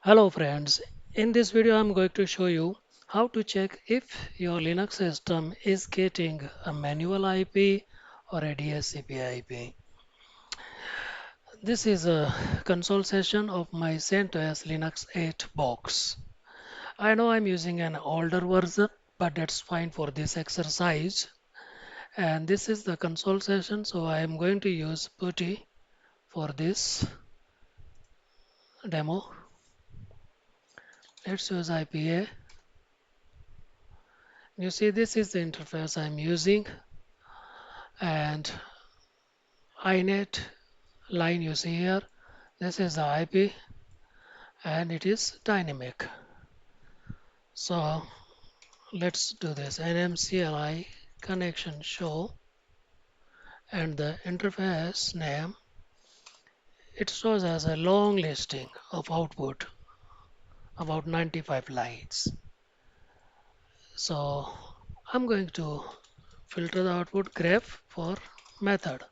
Hello friends, in this video I'm going to show you how to check if your Linux system is getting a manual IP or a DHCP IP. This is a console session of my CentOS Linux 8 box. I know I'm using an older version, but that's fine for this exercise. And this is the console session, so I am going to use PuTTY for this demo. Let's use IPA. You see, this is the interface I'm using, and inet line you see here, this is the IP and it is dynamic. So let's do this nmcli connection show, and the interface name, it shows as a long listing of output about 95 lines. So I'm going to filter the output graph for method.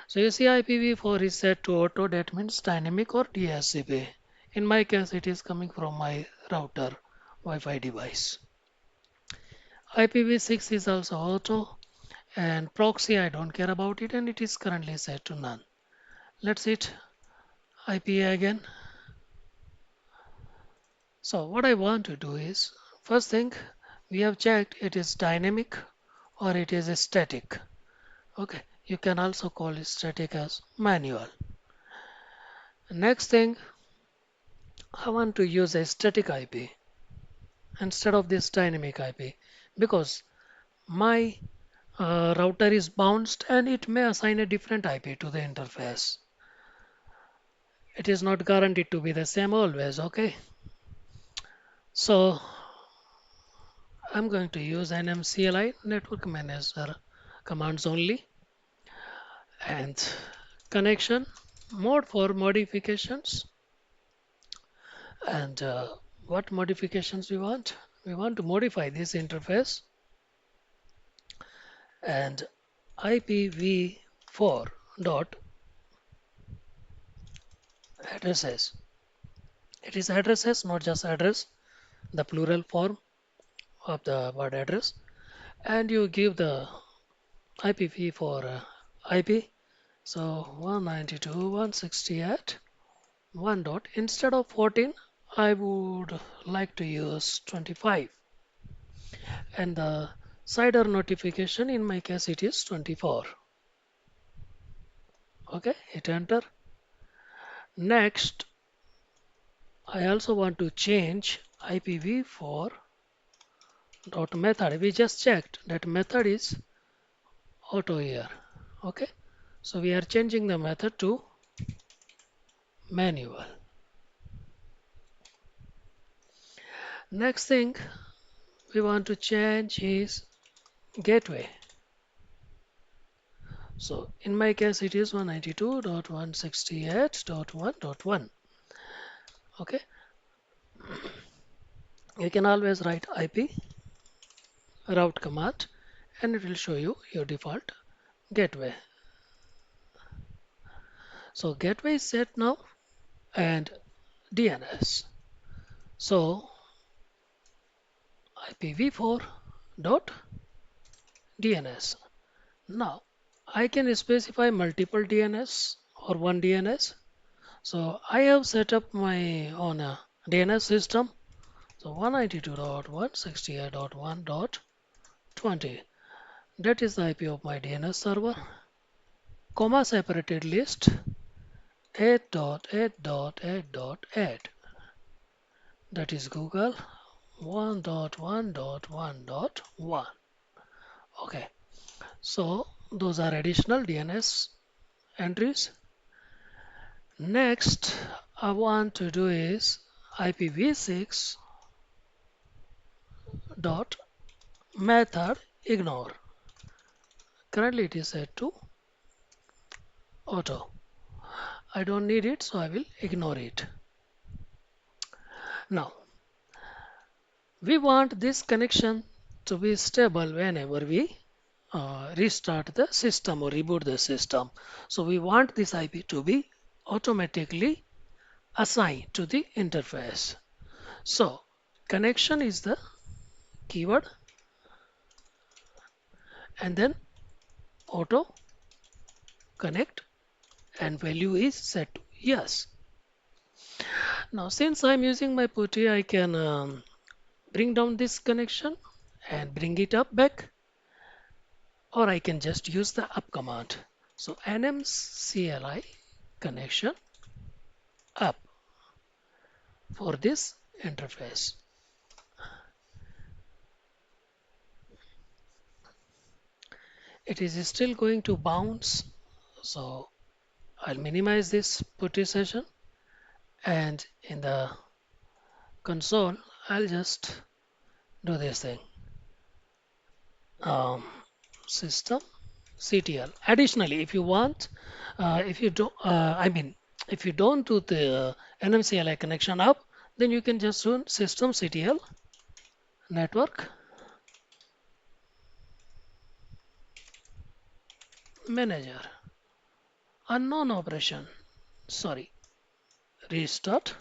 So you see IPv4 is set to auto, that means dynamic or DHCP. In my case, it is coming from my router Wi-Fi device. IPv6 is also auto, and proxy I don't care about it, and it is currently set to none. Let's hit IPA again. So what I want to do is, first thing, we have checked it is dynamic or it is static. Okay, you can also call it static as manual. Next thing, I want to use a static IP instead of this dynamic IP, because my router is bounced and it may assign a different IP to the interface. It is not guaranteed to be the same always, okay? So I'm going to use nmcli network manager commands only, and connection mode for modifications. And what modifications we want? We want to modify this interface, and IPv4 dot addresses. It is addresses, not just address, the plural form of the word address. And you give the IPv4 IP. So 192.168.1 dot. Instead of 14, I would like to use 25. And the CIDR notification, in my case, it is 24. Okay, hit enter. Next, I also want to change IPv4 dot method. We just checked that method is auto here. Okay, so we are changing the method to manual. Next thing we want to change is gateway. So in my case it is 192.168.1.1. Okay, you can always write IP route command and it will show you your default gateway. So gateway is set now, and DNS. So IPv4 dot DNS. Now I can specify multiple DNS or one DNS. So I have set up my own DNS system. So 192.168.1.20. That is the IP of my DNS server. Comma separated list 8.8.8.8. That is Google 1.1.1.1. Okay. So those are additional DNS entries. Next, I want to do is IPv6 dot method ignore. Currently it is set to auto. I don't need it, so I will ignore it. Now, we want this connection to be stable whenever we restart the system or reboot the system. So we want this IP to be automatically assign to the interface. So connection is the keyword and then auto connect and value is set to yes. Now since I'm using my putty, I can bring down this connection and bring it up back, or I can just use the up command. So nmcli connection up for this interface. It is still going to bounce, so I'll minimize this putty session and in the console I'll just do this thing. Um, system CTL. Additionally, if you want, if you don't, if you don't do the NMCLI connection up, then you can just run system CTL network manager unknown operation. Sorry, restart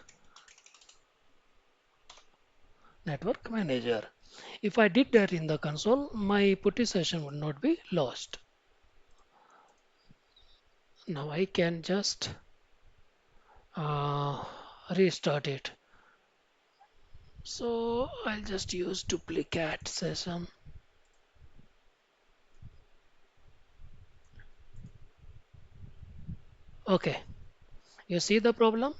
network manager. If I did that in the console, my putty session would not be lost. Now I can just uh, restart it. So I'll just use duplicate session. Okay, you see the problem?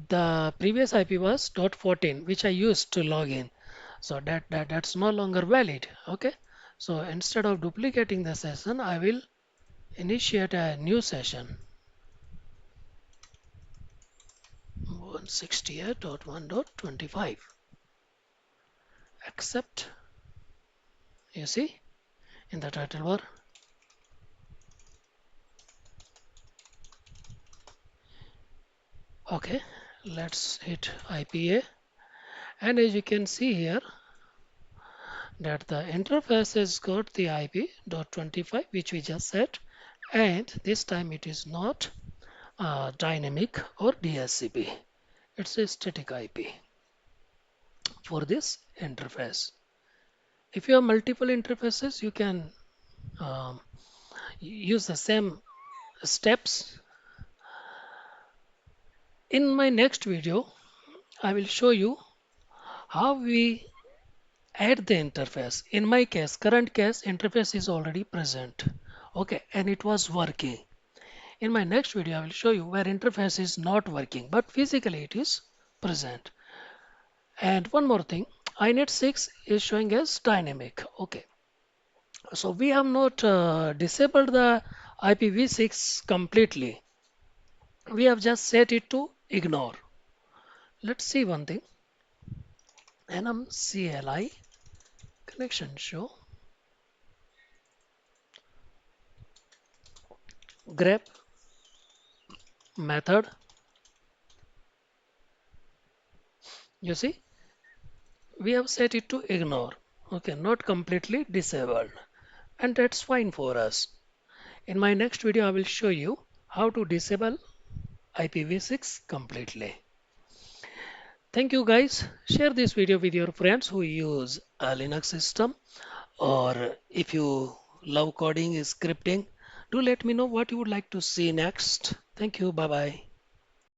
The previous IP was .14, which I used to log in. So that's no longer valid. Okay. So instead of duplicating the session, I will initiate a new session. 168.1.25. Accept. You see in the title bar. Okay. Let's hit IPA. And as you can see here, that the interface has got the IP.25 which we just set, and this time it is not dynamic or DHCP. It's a static IP for this interface. If you have multiple interfaces, you can um, use the same steps. In my next video, I will show you how we add the interface. In my case, current case, interface is already present. Okay, and it was working. In my next video, I will show you where interface is not working, but physically it is present. And one more thing, inet 6 is showing as dynamic. Okay, so we have not disabled the IPv6 completely. We have just set it to ignore. Let's see one thing. nmcli connection show grep method. You see, we have set it to ignore. Okay, not completely disabled, and that's fine for us. In my next video, I will show you how to disable IPv6 completely. Thank you guys. Share this video with your friends who use a Linux system, or if you love coding, scripting, do let me know what you would like to see next. Thank you. Bye bye.